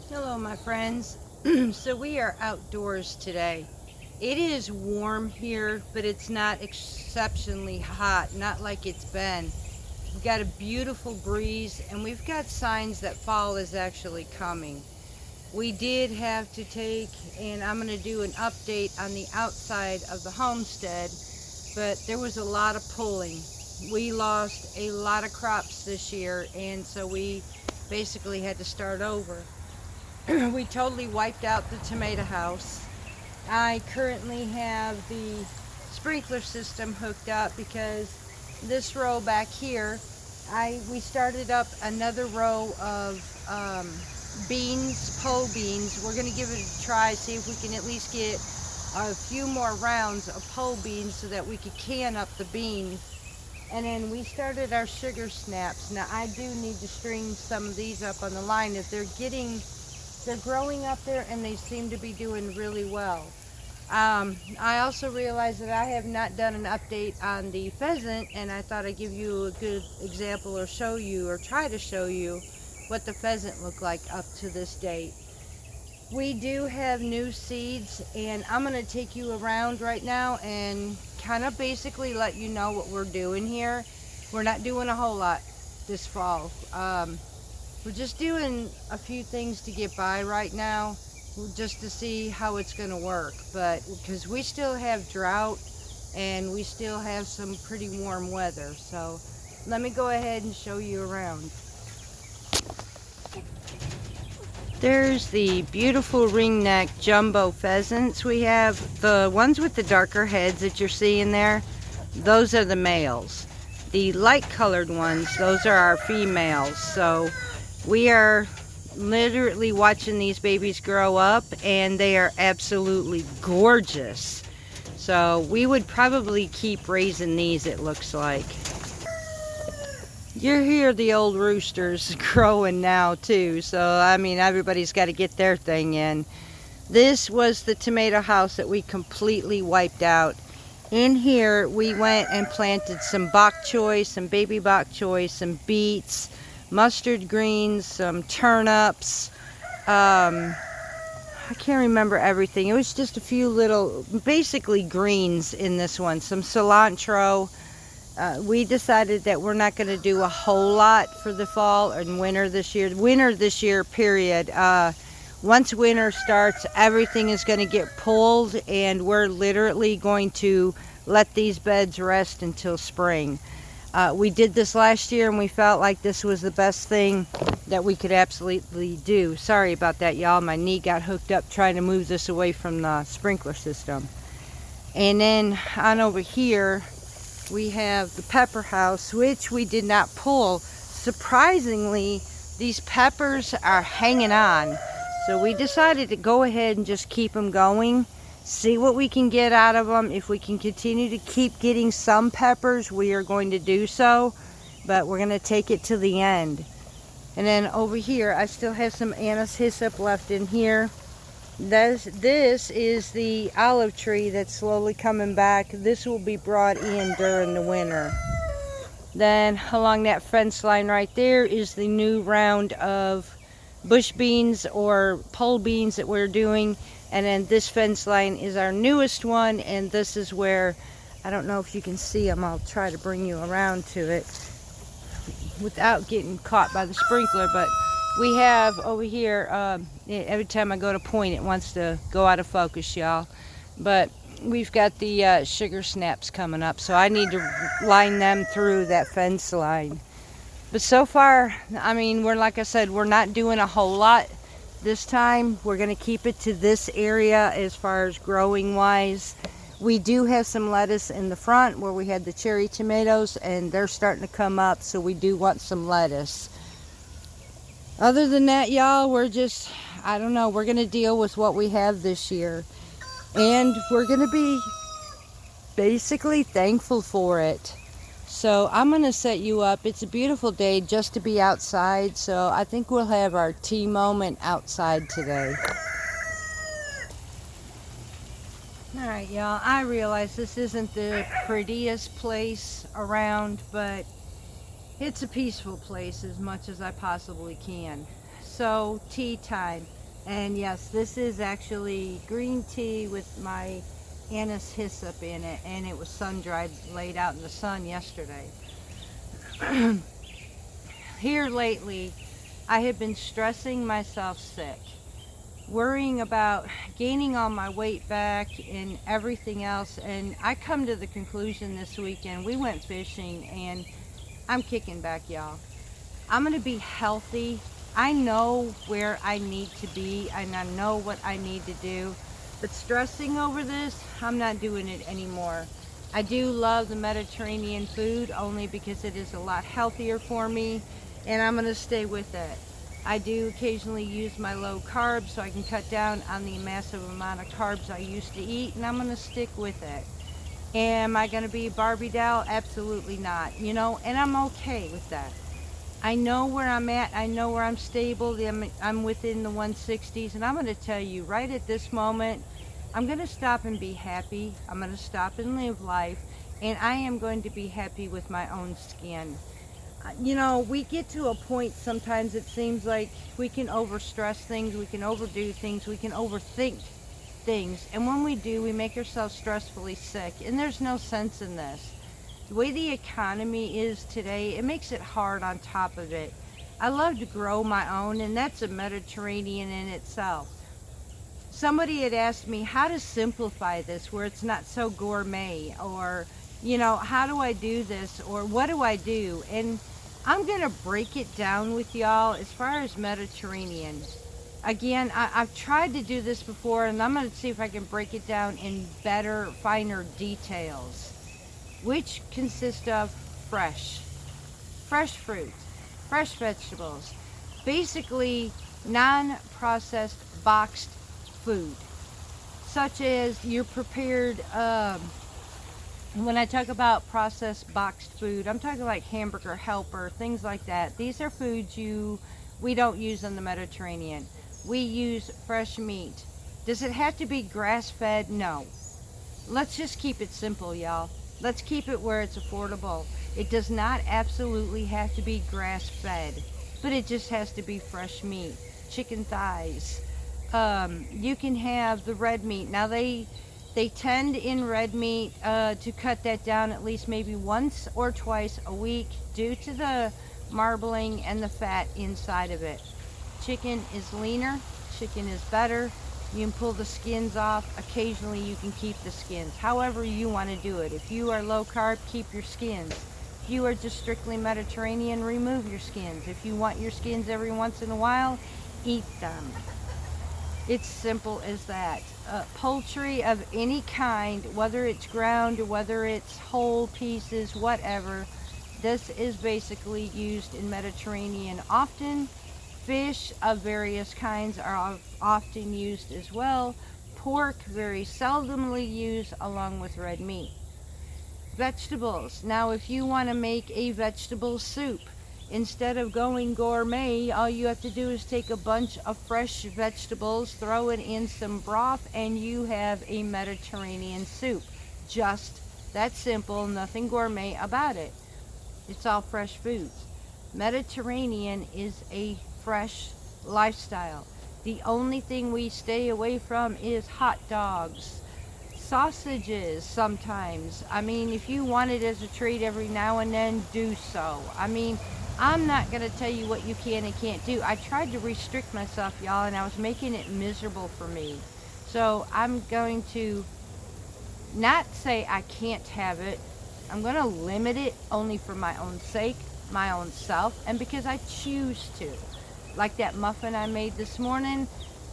Hello my friends. So we are outdoors today. It is warm here, but it's not exceptionally hot, not like it's been. We've got a beautiful breeze and we've got signs that fall is actually coming. We did have to take, and I'm going to do an update on the outside of the homestead, but there was a lot of pulling. We lost a lot of crops this year, and so we basically had to start over. We totally wiped out the tomato house. I currently have the sprinkler system hooked up because this row back here, we started up another row of beans, pole beans. We're going to give it a try, see if we can at least get a few more rounds of pole beans so that we could can up the beans. And then we started our sugar snaps. Now I do need to string some of these up on the line if they're growing up there and they seem to be doing really well. I also realized that I have not done an update on the pheasant, and I thought I'd give you a good example or show you or try to show you what the pheasant looked like up to this date. We do have new seeds, and I'm going to take you around right now and kind of basically let you know what we're doing here. We're not doing a whole lot this fall. We're just doing a few things to get by right now, just to see how it's going to work. But because we still have drought and we still have some pretty warm weather, so let me go ahead and show you around. There's the beautiful ringneck jumbo pheasants we have. The ones with the darker heads that you're seeing there, those are the males. The light colored ones, those are our females. So we are literally watching these babies grow up, and they are absolutely gorgeous. So we would probably keep raising these, it looks like. You hear the old roosters crowing now too, so I mean everybody's got to get their thing in. This was the tomato house that we completely wiped out. In here we went and planted some bok choy, some baby bok choy, some beets, mustard greens, some turnips. I can't remember everything. It was just a few little, basically greens in this one. Some cilantro. We decided that we're not going to do a whole lot for the fall and winter this year. Winter this year, period. Once winter starts, everything is going to get pulled, and we're literally going to let these beds rest until spring. We did this last year, and we felt like this was the best thing that we could absolutely do. Sorry about that, y'all. My knee got hooked up trying to move this away from the sprinkler system. And then on over here, we have the pepper house, which we did not pull. Surprisingly, these peppers are hanging on. So we decided to go ahead and just keep them going, see what we can get out of them. If we can continue to keep getting some peppers, we are going to do so, but we're going to take it to the end. And then over here, I still have some anise hyssop left in here. This is the olive tree that's slowly coming back. This will be brought in during the winter. Then along that fence line right there is the new round of bush beans or pole beans that we're doing. And then this fence line is our newest one, and this is where, I don't know if you can see them, I'll try to bring you around to it without getting caught by the sprinkler, but we have over here, every time I go to point it wants to go out of focus, y'all. But we've got the sugar snaps coming up, so I need to line them through that fence line. But so far, I mean, like I said, we're not doing a whole lot this time. We're going to keep it to this area as far as growing wise. We do have some lettuce in the front where we had the cherry tomatoes, and they're starting to come up, so we do want some lettuce. Other than that, y'all, we're just, I don't know, we're going to deal with what we have this year. And we're going to be basically thankful for it. So I'm going to set you up. It's a beautiful day just to be outside, so I think we'll have our tea moment outside today. Alright, y'all, I realize this isn't the prettiest place around, but it's a peaceful place as much as I possibly can. So, tea time. And yes, this is actually green tea with my anise hyssop in it, and it was sun dried, laid out in the sun yesterday. Here lately, I have been stressing myself sick, worrying about gaining all my weight back and everything else. And I come to the conclusion this weekend, we went fishing, and I'm kicking back, y'all. I'm going to be healthy. I know where I need to be, and I know what I need to do. But stressing over this, I'm not doing it anymore. I do love the Mediterranean food only because it is a lot healthier for me, and I'm going to stay with it. I do occasionally use my low carbs so I can cut down on the massive amount of carbs I used to eat, and I'm going to stick with it. Am I going to be a Barbie doll? Absolutely not. And I'm okay with that. I know where I'm at. I know where I'm stable. I'm within the 160s. And I'm going to tell you right at this moment, I'm going to stop and be happy. I'm going to stop and live life. And I am going to be happy with my own skin. We get to a point sometimes it seems like we can overstress things. We can overdo things. We can overthink things. And when we do, we make ourselves stressfully sick. And there's no sense in this. The way the economy is today, it makes it hard on top of it. I love to grow my own, and that's a Mediterranean in itself. Somebody had asked me how to simplify this where it's not so gourmet, or, how do I do this, or what do I do? And I'm going to break it down with y'all as far as Mediterranean. Again, I've tried to do this before, and I'm going to see if I can break it down in better, finer details, which consist of fresh fruit, fresh vegetables, basically non-processed boxed food, such as your prepared, when I talk about processed boxed food, I'm talking like Hamburger Helper, things like that. These are foods we don't use in the Mediterranean. We use fresh meat. Does it have to be grass-fed? No. Let's just keep it simple, y'all. Let's keep it where it's affordable. It does not absolutely have to be grass-fed, but it just has to be fresh meat. Chicken thighs. You can have the red meat. Now they tend in red meat to cut that down at least maybe once or twice a week due to the marbling and the fat inside of it. Chicken is leaner. Chicken is better. You can pull the skins off. Occasionally you can keep the skins. However you want to do it. If you are low carb, keep your skins. If you are just strictly Mediterranean, remove your skins. If you want your skins every once in a while, eat them. It's simple as that. Poultry of any kind, whether it's ground or whether it's whole pieces, whatever, this is basically used in Mediterranean often. Fish of various kinds are often used as well. Pork, very seldomly used along with red meat. Vegetables. Now, if you want to make a vegetable soup, instead of going gourmet, all you have to do is take a bunch of fresh vegetables, throw it in some broth, and you have a Mediterranean soup. Just that simple, nothing gourmet about it. It's all fresh foods. Mediterranean is a fresh lifestyle. The only thing we stay away from is hot dogs, sausages sometimes. I mean, if you want it as a treat every now and then, do so. I mean, I'm not going to tell you what you can and can't do. I tried to restrict myself, y'all, and I was making it miserable for me. So I'm going to not say I can't have it. I'm going to limit it only for my own sake, my own self, and because I choose to. Like that muffin I made this morning,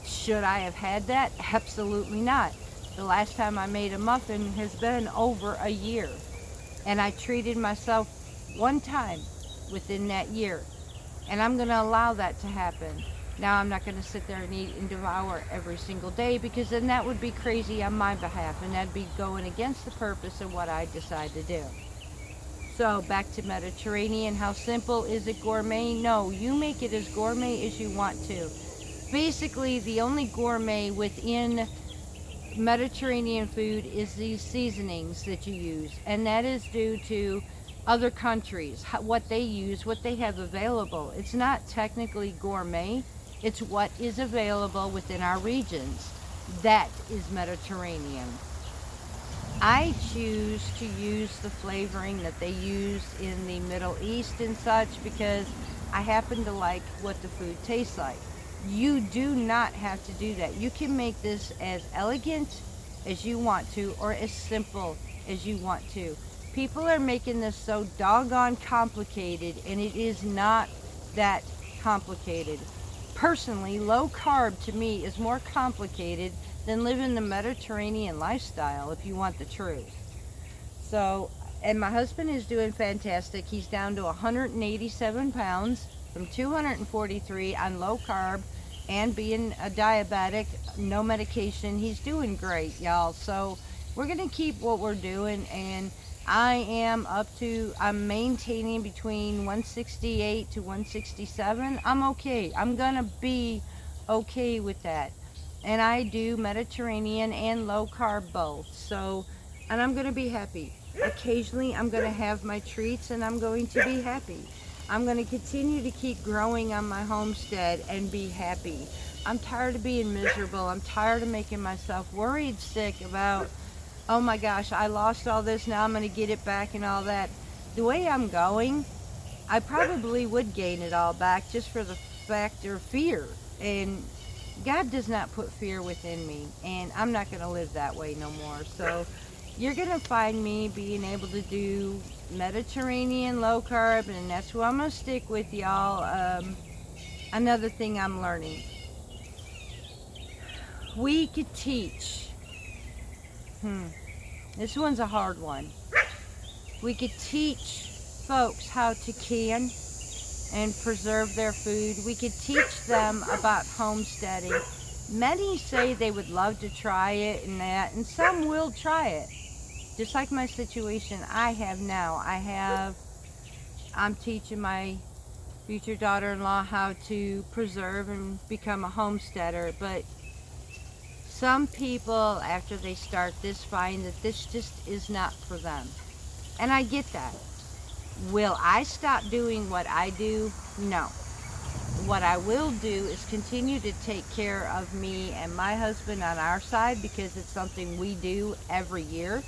should I have had that? Absolutely not. The last time I made a muffin has been over a year, and I treated myself one time within that year, and I'm going to allow that to happen. Now, I'm not going to sit there and eat and devour every single day, because then that would be crazy on my behalf, and that'd be going against the purpose of what I decide to do. So back to Mediterranean. How simple is it gourmet? No, you make it as gourmet as you want to. Basically, the only gourmet within Mediterranean food is these seasonings that you use, and that is due to other countries, what they use, what they have available. It's not technically gourmet. It's what is available within our regions. That is Mediterranean. I choose to use the flavoring that they use in the Middle East and such because I happen to like what the food tastes like. You do not have to do that. You can make this as elegant as you want to or as simple as you want to. People are making this so doggone complicated, and it is not that complicated. Personally, low carb to me is more complicated than living the Mediterranean lifestyle, if you want the truth. So, and my husband is doing fantastic. He's down to 187 pounds from 243 on low carb and being a diabetic, no medication. He's doing great, y'all. So we're going to keep what we're doing, and I'm maintaining between 168 to 167. I'm okay. I'm going to be okay with that. And I do Mediterranean and low carb both. So, and I'm going to be happy. Occasionally I'm going to have my treats and I'm going to be happy. I'm going to continue to keep growing on my homestead and be happy. I'm tired of being miserable. I'm tired of making myself worried sick about, oh my gosh, I lost all this, now I'm going to get it back and all that. The way I'm going, I probably would gain it all back just for the factor of fear. And God does not put fear within me, and I'm not going to live that way no more. So you're going to find me being able to do Mediterranean low carb, and that's who I'm going to stick with, y'all. Another thing I'm learning. We could teach. This one's a hard one. We could teach folks how to can and preserve their food. We could teach them about homesteading. Many say they would love to try it and that, and some will try it. Just like my situation I have now. I'm teaching my future daughter-in-law how to preserve and become a homesteader, but some people, after they start this, find that this just is not for them. And I get that. Will I stop doing what I do? No. What I will do is continue to take care of me and my husband on our side, because it's something we do every year.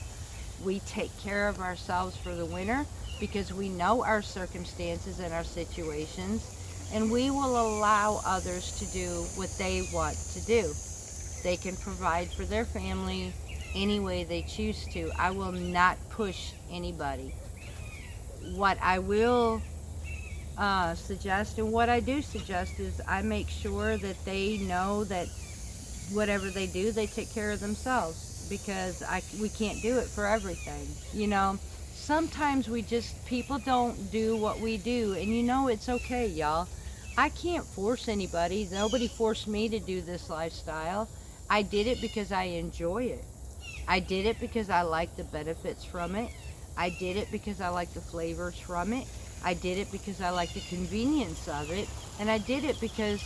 We take care of ourselves for the winter because we know our circumstances and our situations, and we will allow others to do what they want to do. They can provide for their family any way they choose to. I will not push anybody. What I will suggest, and what I do suggest, is I make sure that they know that whatever they do, they take care of themselves, because we can't do it for everything. You know, sometimes people don't do what we do, and you know, it's okay, y'all. I can't force anybody. Nobody forced me to do this lifestyle. I did it because I enjoy it. I did it because I like the benefits from it. I did it because I like the flavors from it. I did it because I like the convenience of it. And I did it because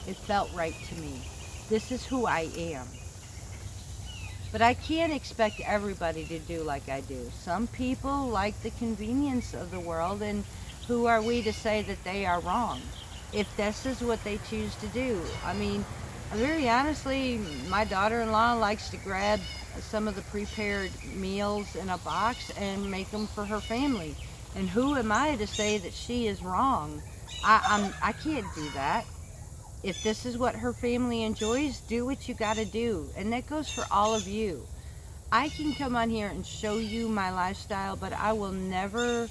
it felt right to me. This is who I am. But I can't expect everybody to do like I do. Some people like the convenience of the world, and who are we to say that they are wrong if this is what they choose to do? I mean, very honestly, my daughter-in-law likes to grab some of the prepared meals in a box and make them for her family. And who am I to say that she is wrong? I can't do that. If this is what her family enjoys, do what you gotta do. And that goes for all of you. I can come on here and show you my lifestyle, but I will never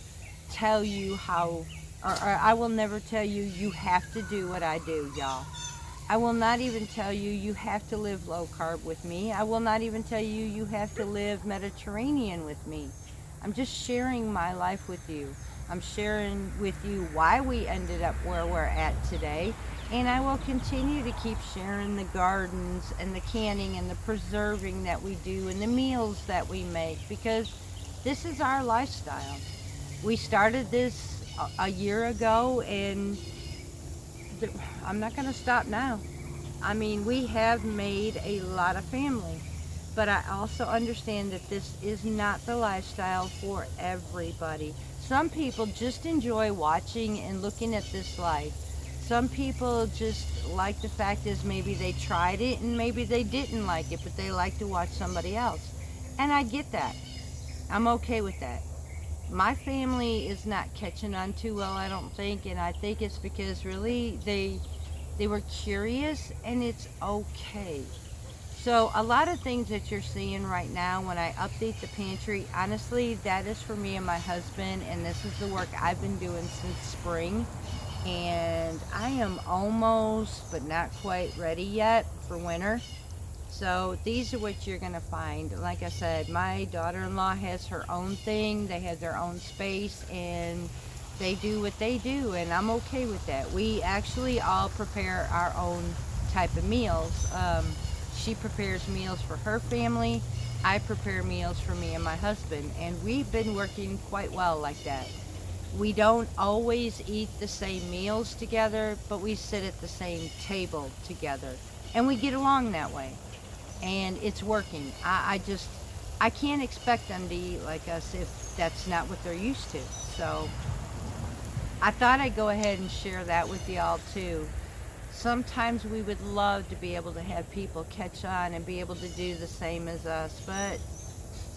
tell you how, or I will never tell you you have to do what I do, y'all. I will not even tell you you have to live low carb with me. I will not even tell you you have to live Mediterranean with me. I'm just sharing my life with you. I'm sharing with you why we ended up where we're at today. And I will continue to keep sharing the gardens and the canning and the preserving that we do and the meals that we make, because this is our lifestyle. We started this a year ago, and I'm not going to stop now. I mean, we have made a lot of family, but I also understand that this is not the lifestyle for everybody. Some people just enjoy watching and looking at this life. Some people just like the fact is maybe they tried it and maybe they didn't like it, but they like to watch somebody else. And I get that. I'm okay with that. My family is not catching on too well, I don't think, and I think it's because really they were curious, and it's okay. So a lot of things that you're seeing right now when I update the pantry, honestly, that is for me and my husband, and this is the work I've been doing since spring. And I am almost, but not quite ready yet for winter. So these are what you're going to find. Like I said, my daughter-in-law has her own thing. They have their own space, and they do what they do, and I'm okay with that. We actually all prepare our own type of meals. She prepares meals for her family. I prepare meals for me and my husband, and we've been working quite well like that. We don't always eat the same meals together, but we sit at the same table together, and we get along that way. And it's working. I can't expect them to eat like us if that's not what they're used to. So I thought I'd go ahead and share that with y'all too. Sometimes we would love to be able to have people catch on and be able to do the same as us, but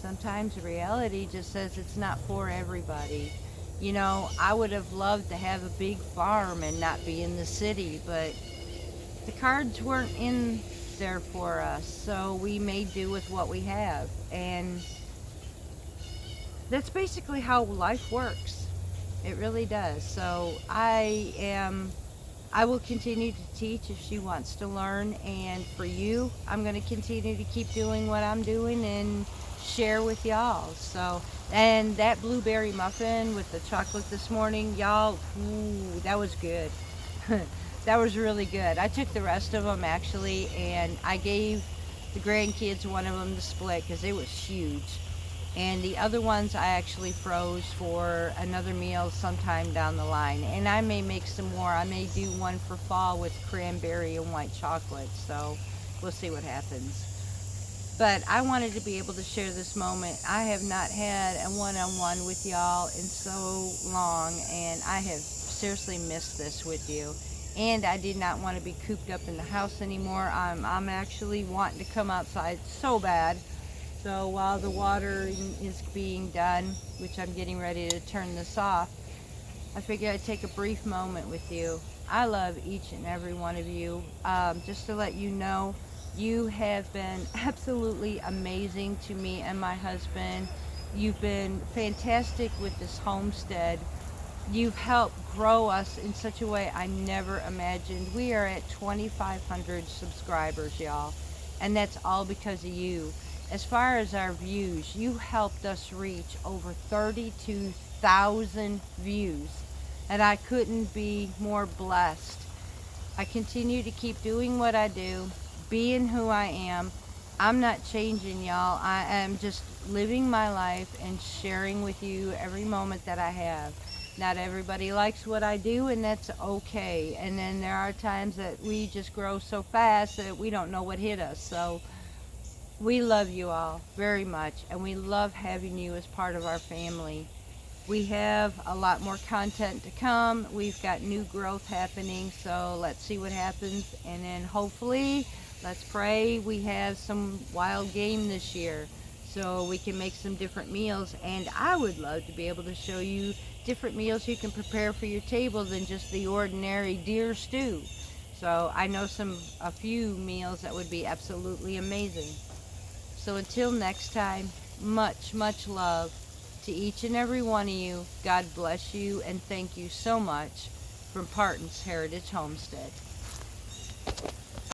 sometimes reality just says it's not for everybody. You know, I would have loved to have a big farm and not be in the city, but the cards weren't in there for us, so we made do with what we have. And that's basically how life works. It really does. So I will continue to teach if she wants to learn, and for you, I'm going to continue to keep doing what I'm doing and share with y'all. So, and that blueberry muffin with the chocolate this morning, y'all, ooh, that was good. That was really good. I took the rest of them actually, and I gave the grandkids one of them to split because it was huge. And the other ones I actually froze for another meal sometime down the line. And I may make some more. I may do one for fall with cranberry and white chocolate. So we'll see what happens. But I wanted to be able to share this moment. I have not had a one-on-one with y'all in so long, and I have seriously missed this with you. And I did not want to be cooped up in the house anymore. I'm actually wanting to come outside so bad. So while the watering is being done, which I'm getting ready to turn this off, I figured I'd take a brief moment with you. I love each and every one of you. Just to let you know, you have been absolutely amazing to me and my husband. You've been fantastic with this homestead. You've helped grow us in such a way I never imagined. We are at 2,500 subscribers, y'all, and that's all because of you. As far as our views, you helped us reach over 32,000 views, and I couldn't be more blessed. I continue to keep doing what I do, being who I am. I'm not changing, y'all. I am just living my life and sharing with you every moment that I have. Not everybody likes what I do, and that's okay. And then there are times that we just grow so fast that we don't know what hit us. So we love you all very much, and we love having you as part of our family. We have a lot more content to come. We've got new growth happening, so let's see what happens. And then hopefully, let's pray we have some wild game this year so we can make some different meals. And I would love to be able to show you different meals you can prepare for your table than just the ordinary deer stew. So I know a few meals that would be absolutely amazing. So until next time, much, much love to each and every one of you. God bless you, and thank you so much from Parton's Heritage Homestead.